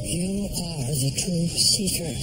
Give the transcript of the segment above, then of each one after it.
You are the true seeker.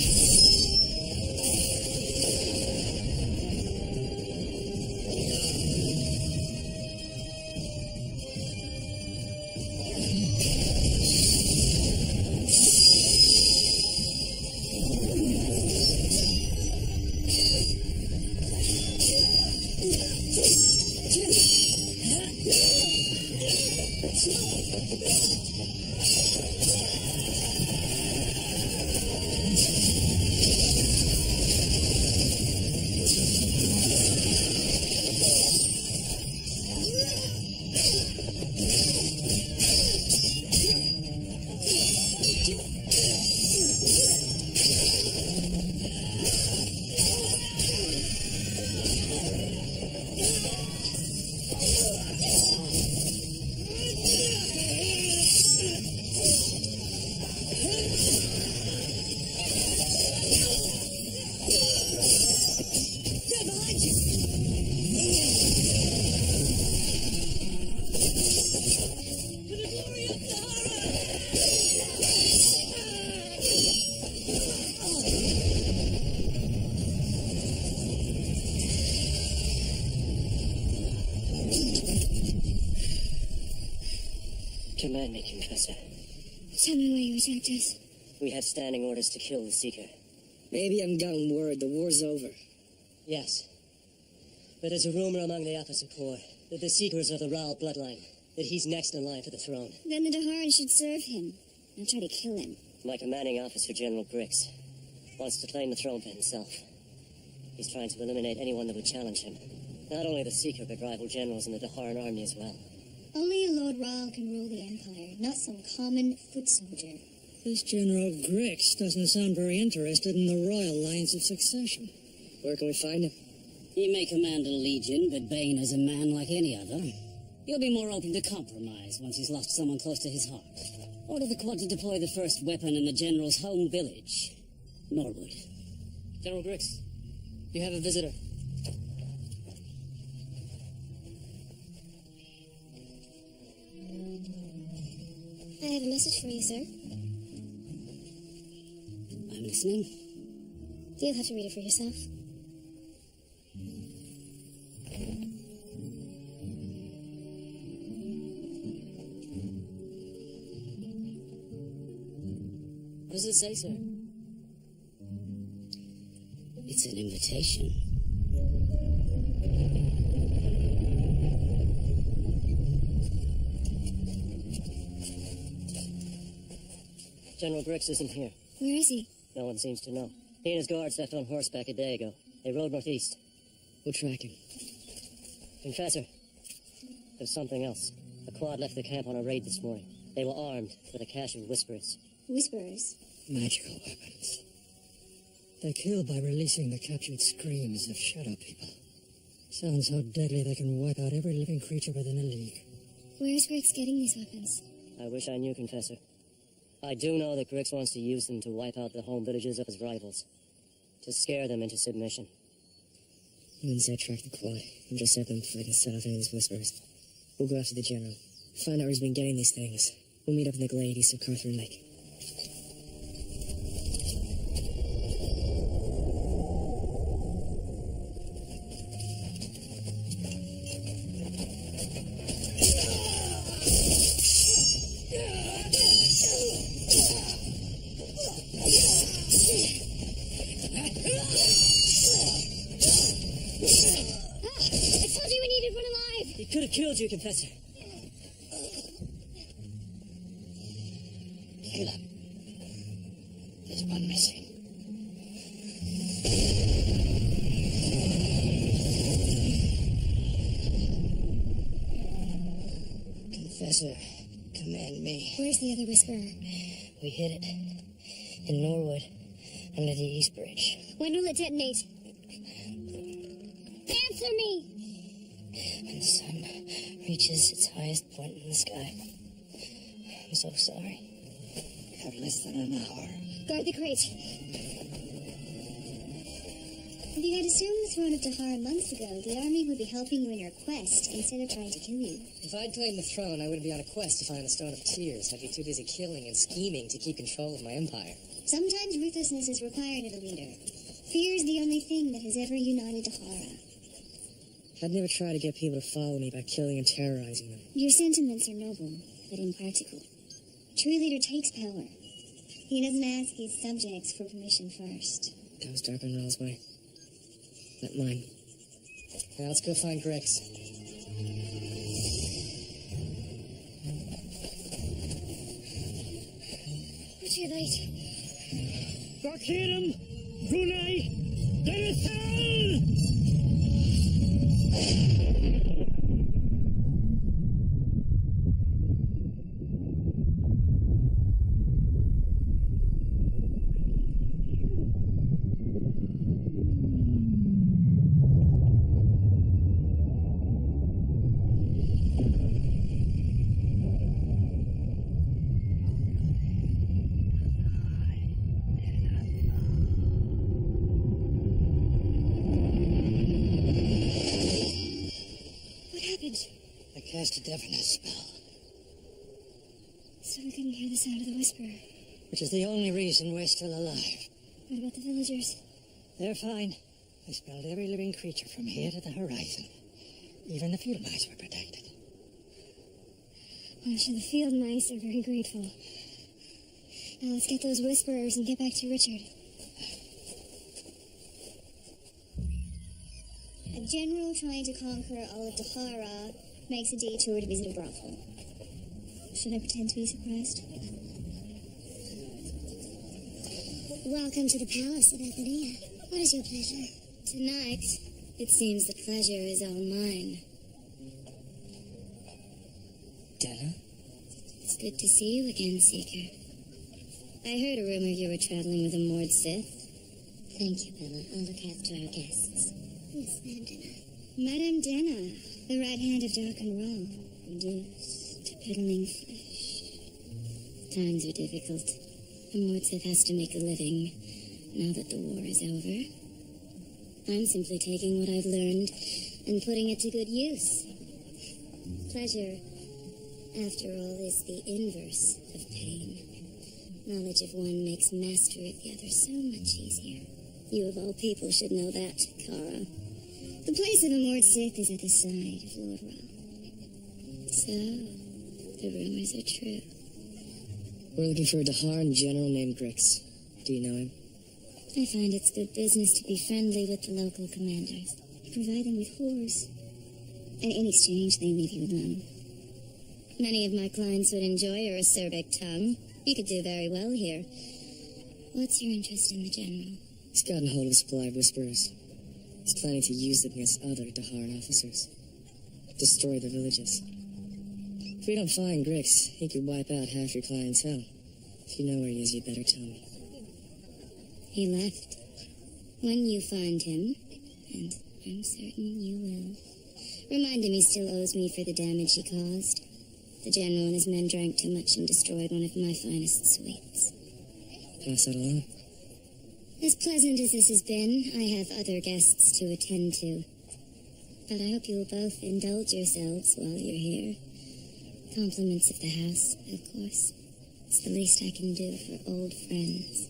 Command me, Confessor. Tell me where you attacked us. We have standing orders to kill the Seeker. Maybe I'm gotten word the war's over. Yes. But there's a rumor among the Officer Corps that the Seekers are the Raal bloodline, that he's next in line for the throne. Then the Daharan should serve him, not try to kill him. My commanding officer, General Grix, wants to claim the throne for himself. He's trying to eliminate anyone that would challenge him. Not only the Seeker, but rival generals in the Daharan army as well. Only a Lord Raal can rule the Empire, not some common foot soldier. This General Grix doesn't sound very interested in the royal lines of succession. Where can we find him? He may command a legion, but Bane is a man like any other. He'll be more open to compromise once he's lost someone close to his heart. Order the Quad to deploy the first weapon in the General's home village, Norwood. General Grix, you have a visitor. I have a message for you, sir. I'm listening. You'll have to read it for yourself. What does it say, sir? It's an invitation. General Grix isn't here. Where is he? No one seems to know. He and his guards left on horseback a day ago. They rode northeast. We'll track him. Confessor, there's something else. The Quad left the camp on a raid this morning. They were armed with a cache of whisperers. Whisperers? Magical weapons. They kill by releasing the captured screams of shadow people. Sound so deadly they can wipe out every living creature within a league. Where's Grix getting these weapons? I wish I knew, Confessor. I do know that Grix wants to use them to wipe out the home villages of his rivals. To scare them into submission. You inside track the Quad and just have them before they can set off any of these whispers. We'll go after the General. Find out where he's been getting these things. We'll meet up in the glade east of Carthon Lake. Could have killed you, Confessor. Kill him. There's one missing. Confessor, command me. Where's the other Whisperer? We hid it. In Norwood, under the East Bridge. When will it detonate? Answer me! When the sun reaches its highest point in the sky. I'm so sorry. We have less than an hour. Guard the crate. If you had assumed the throne of Dahara months ago, the army would be helping you in your quest instead of trying to kill you. If I'd claimed the throne, I wouldn't be on a quest to find the Stone of Tears. I'd be too busy killing and scheming to keep control of my empire. Sometimes ruthlessness is required of a leader. Fear is the only thing that has ever united Dahara. I'd never try to get people to follow me by killing and terrorizing them. Your sentiments are noble, but impractical. A true leader takes power. He doesn't ask his subjects for permission first. That was Dark and Raw's way. Not mine. Now let's go find Grix. We're too late. Blockade Brunei! Denisel! I cast a diviners spell. So we couldn't hear the sound of the whisper. Which is the only reason we're still alive. What about the villagers? They're fine. I spelled every living creature from here to the horizon. Even the field mice were protected. I'm sure the field mice are very grateful. Now let's get those whisperers and get back to Richard. A general trying to conquer all of Dahara makes a detour to visit a brothel. Should I pretend to be surprised? Welcome to the palace of Athenia. What is your pleasure? Tonight, it seems the pleasure is all mine. Dana? It's good to see you again, Seeker. I heard a rumor you were traveling with a Mord Sith. Thank you, Bella. I'll look after our guests. Yes, Madame Dana. Madame Dana, the right hand of Dark and Raw, reduced to peddling flesh. Times are difficult. A Mord Sith has to make a living now that the war is over. I'm simply taking what I've learned and putting it to good use. Pleasure, after all, is the inverse of pain. Knowledge of one makes mastery of the other so much easier. You of all people should know that, Kara. The place of a Mord Sith is at the side of Lord Ra. So, the rumors are true. We're looking for a Daharan general named Grix. Do you know him? I find it's good business to be friendly with the local commanders. You provide them with whores. And in exchange, they leave you alone. Many of my clients would enjoy your acerbic tongue. You could do very well here. What's your interest in the general? He's gotten hold of a supply of whisperers. He's planning to use them against other Daharan officers. Destroy the villages. If we don't find Grix, he could wipe out half your clientele. If you know where he is, you'd better tell me. He left. When you find him, and I'm certain you will, remind him he still owes me for the damage he caused. The general and his men drank too much and destroyed one of my finest sweets. Pass that along. As pleasant as this has been, I have other guests to attend to. But I hope you will both indulge yourselves while you're here. Compliments of the house, of course. It's the least I can do for old friends.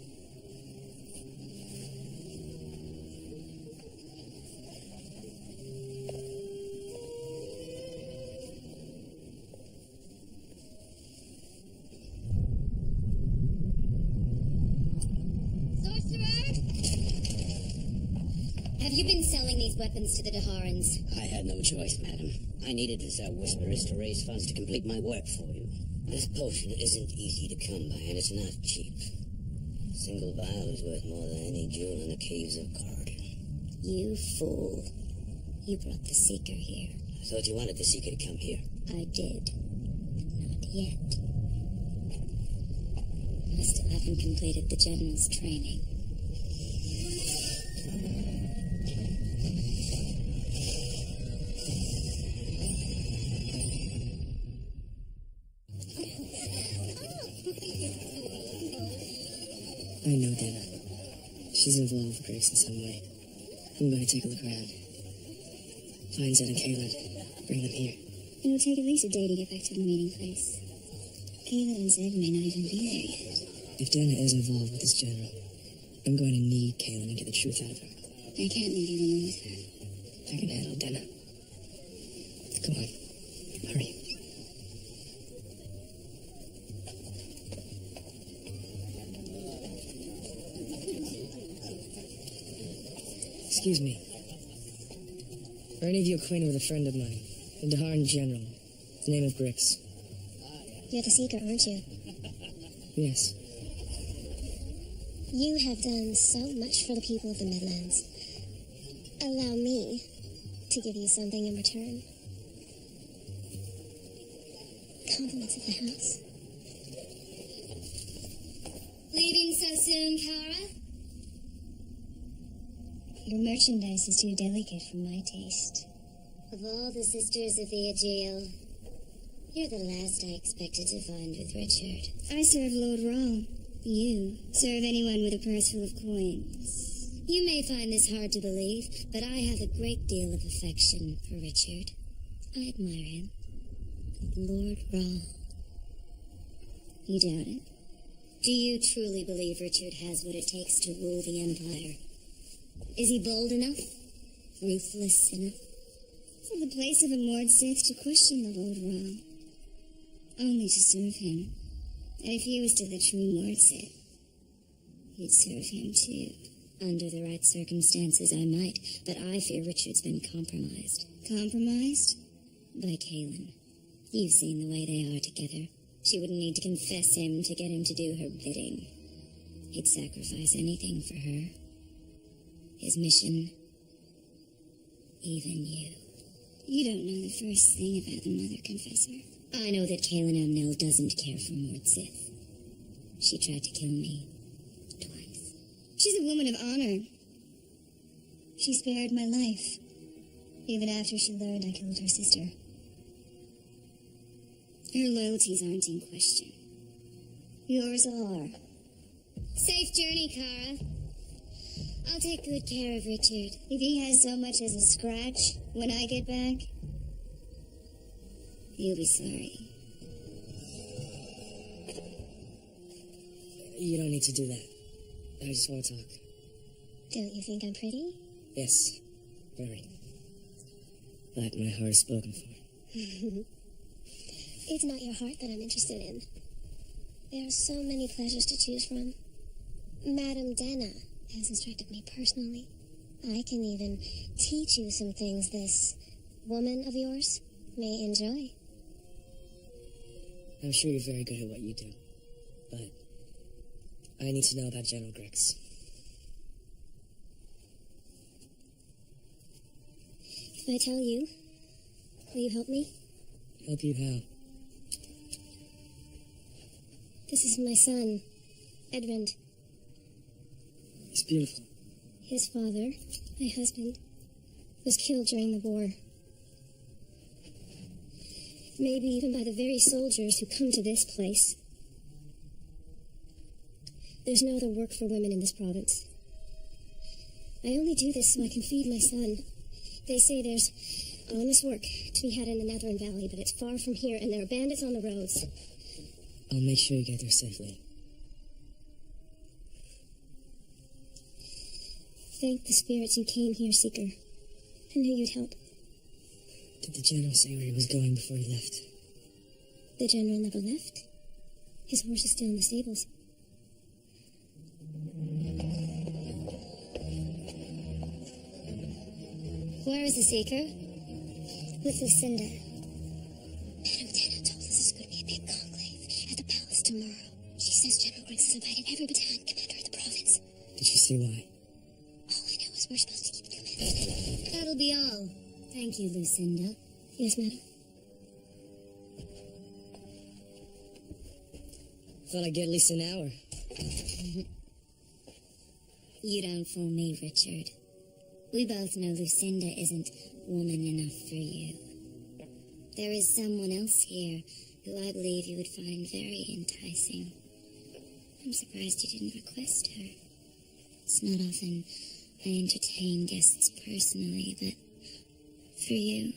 Have you been selling these weapons to the Daharans? I had no choice, madam. I needed to sell whisperers to raise funds to complete my work for you. This potion isn't easy to come by, and it's not cheap. A single vial is worth more than any jewel in the caves of Corridon. You fool. You brought the Seeker here. I thought you wanted the Seeker to come here. I did. Not yet. I still haven't completed the General's training. I know Dana. She's involved with Grix in some way. I'm going to take a look around. Find Zed and Kayla. Bring them here. It'll take at least a day to get back to the meeting place. Kayla and Zed may not even be there yet. If Dana is involved with this general, I'm going to need Kayla and get the truth out of her. I can't leave you alone with her. I can handle Dana. Come on. Hurry. Excuse me. Are any of you acquainted with a friend of mine? A Daharan general. His name is Grix. You're the Seeker, aren't you? Yes. You have done so much for the people of the Midlands. Allow me to give you something in return. Compliments of the house. Leaving so soon, Kara? Your merchandise is too delicate for my taste. Of all the sisters of the Aegeal, you're the last I expected to find with Richard. I serve Lord Rahl. You serve anyone with a purse full of coins. You may find this hard to believe, but I have a great deal of affection for Richard. I admire him. Lord Rahl. You doubt it? Do you truly believe Richard has what it takes to rule the Empire? Is he bold enough? Ruthless enough? It's not the place of a Mord Sith to question the Lord Rahl. Only to serve him. And if he was still a true Mord Sith, you'd serve him too. Under the right circumstances, I might, but I fear Richard's been compromised. Compromised? By Kaelin. You've seen the way they are together. She wouldn't need to confess him to get him to do her bidding. He'd sacrifice anything for her. His mission. Even you. You don't know the first thing about the Mother Confessor. I know that Kaelin Amnell doesn't care for Mord Sith. She tried to kill me. Twice. She's a woman of honor. She spared my life. Even after she learned I killed her sister. Her loyalties aren't in question. Yours are. Safe journey, Kara. I'll take good care of Richard. If he has so much as a scratch when I get back, you'll be sorry. You don't need to do that. I just want to talk. Don't you think I'm pretty? Yes. Very. Like my heart is spoken for. It's not your heart that I'm interested in. There are so many pleasures to choose from. Madame Dana has instructed me personally. I can even teach you some things this woman of yours may enjoy. I'm sure you're very good at what you do. But I need to know about General Grix. If I tell you, will you help me? Help you how? This is my son, Edmund. It's beautiful. His father, my husband, was killed during the war. Maybe even by the very soldiers who come to this place. There's no other work for women in this province. I only do this so I can feed my son. They say there's honest work to be had in the Netherland Valley, but it's far from here, and there are bandits on the roads. I'll make sure you get there safely. Thank the spirits you came here, Seeker. I knew you'd help. Did the general say where he was going before he left? The general never left. His horse is still in the stables. Where is the Seeker? With Lucinda. Madame Dana told us there's going to be a big conclave at the palace tomorrow. She says General Grix has invited every battalion commander of the province. Did she say why? All I know is we're supposed to keep the command. That'll be all. Thank you, Lucinda. Yes, madam. Thought I'd get at least an hour. You don't fool me, Richard. We both know Lucinda isn't woman enough for you. There is someone else here who I believe you would find very enticing. I'm surprised you didn't request her. It's not often I entertain guests personally, but for you,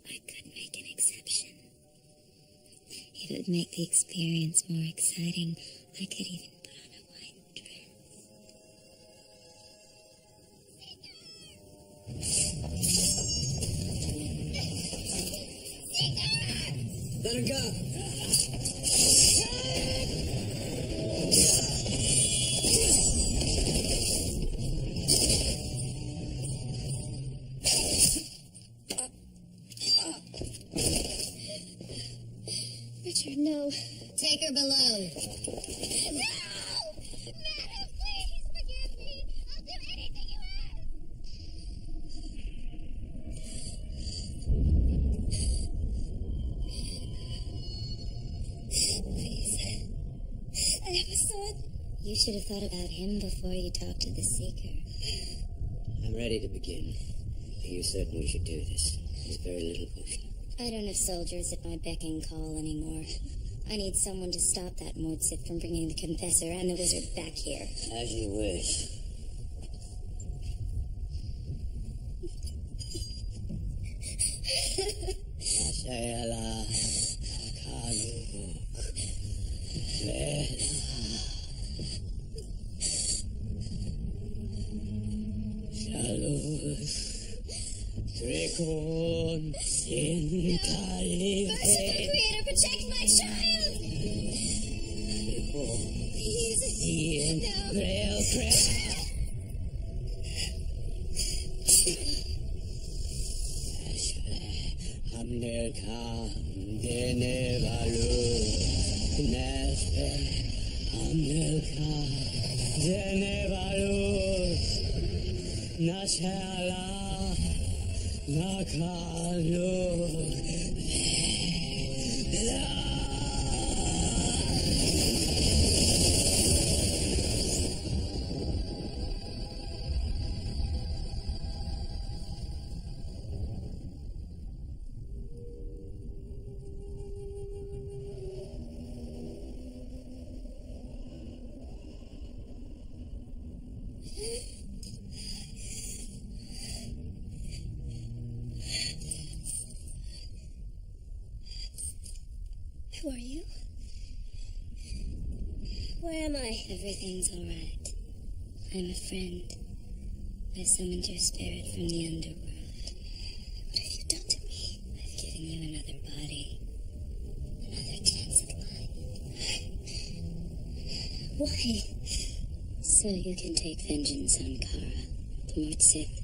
I could make an exception. If it would make the experience more exciting, I could even put on a white dress. Let her go! Richard, no. Take her below. No! Madam, please forgive me. I'll do anything you ask. Please. I have a son. You should have thought about him before you talked to the Seeker. I'm ready to begin. Are you certain we should do this? There's very little potion. I don't have soldiers at my beck and call anymore. I need someone to stop that Mordsith from bringing the Confessor and the Wizard back here. As you wish. Merciful Creator, protect my child! Please. No. Who are you? Where am I? Everything's all right. I'm a friend. I summoned your spirit from the underworld. What have you done to me? I've given you another body. Another chance at life. Why? So you can take vengeance on Kara, the Mordsith,